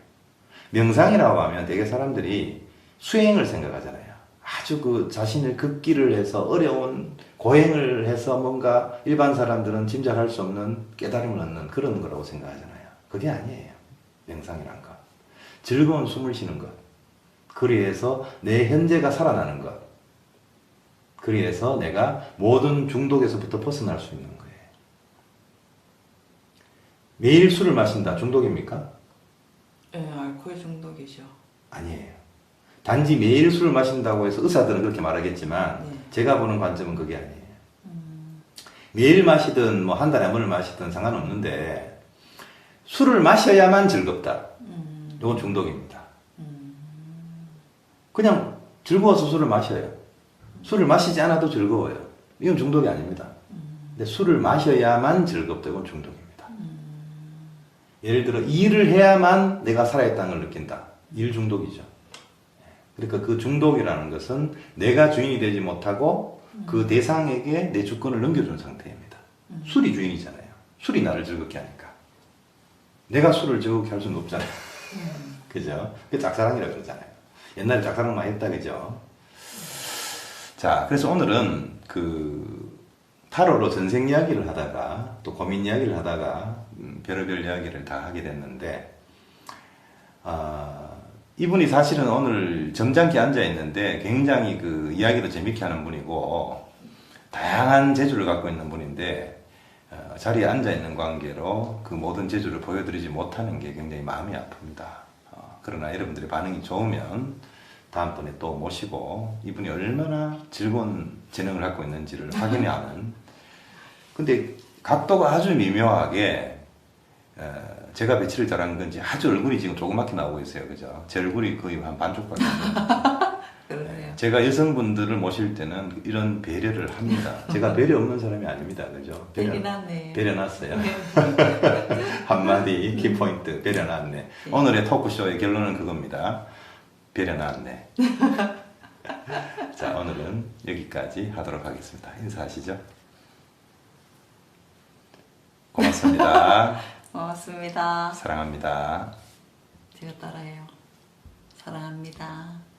명상이라고 하면 되게 사람들이 수행을 생각하잖아요. 아주 그 자신을 극기를 해서 어려운 고행을 해서 뭔가 일반 사람들은 짐작할 수 없는 깨달음을 얻는 그런 거라고 생각하잖아요. 그게 아니에요. 명상이란 거. 즐거운 숨을 쉬는 것. 그리해서 내 현재가 살아나는 것. 그리해서 내가 모든 중독에서부터 벗어날 수 있는 거예요. 매일 술을 마신다. 중독입니까? 예, 알코올 중독이죠. 아니에요. 단지 매일 술을 마신다고 해서 의사들은 그렇게 말하겠지만 네. 제가 보는 관점은 그게 아니에요. 매일 마시든 뭐 한 달에 한 번을 마시든 상관없는데 술을 마셔야만 즐겁다. 이건 중독입니다. 그냥 즐거워서 술을 마셔요. 술을 마시지 않아도 즐거워요. 이건 중독이 아닙니다. 근데 술을 마셔야만 즐겁다. 이건 중독입니다. 예를 들어 일을 해야만 내가 살아있다는 걸 느낀다. 일 중독이죠. 그러니까 그 중독이라는 것은 내가 주인이 되지 못하고 그 대상에게 내 주권을 넘겨준 상태입니다. 술이 주인이잖아요. 술이 나를 즐겁게 하니까. 내가 술을 즐겁게 할 수는 없잖아요. 그죠? 그 짝사랑이라고 그러잖아요. 옛날에 짝사랑 많이 했다, 그죠? 자, 그래서 오늘은 그 타로로 전생 이야기를 하다가 또 고민 이야기를 하다가 별의별 이야기를 다 하게 됐는데 이분이 사실은 오늘 점잖게 앉아 있는데 굉장히 그 이야기도 재밌게 하는 분이고 다양한 재주를 갖고 있는 분인데 자리에 앉아 있는 관계로 그 모든 재주를 보여드리지 못하는 게 굉장히 마음이 아픕니다. 그러나 여러분들의 반응이 좋으면 다음번에 또 모시고 이분이 얼마나 즐거운 재능을 갖고 있는지를 확인하는. 근데 각도가 아주 미묘하게 제가 배치를 잘한 건지 아주 얼굴이 지금 조그맣게 나오고 있어요. 그죠? 제 얼굴이 거의 한 반쪽밖에 안 돼요. 그러네요. 제가 여성분들을 모실 때는 이런 배려를 합니다. 제가 배려 없는 사람이 아닙니다. 그죠? 배려났네. 배려났어요. 한마디 키포인트 배려났네. 오늘의 토크쇼의 결론은 그겁니다. 배려났네. 자, 오늘은 여기까지 하도록 하겠습니다. 인사하시죠. 고맙습니다. 고맙습니다. 사랑합니다. 제가 따라해요. 사랑합니다.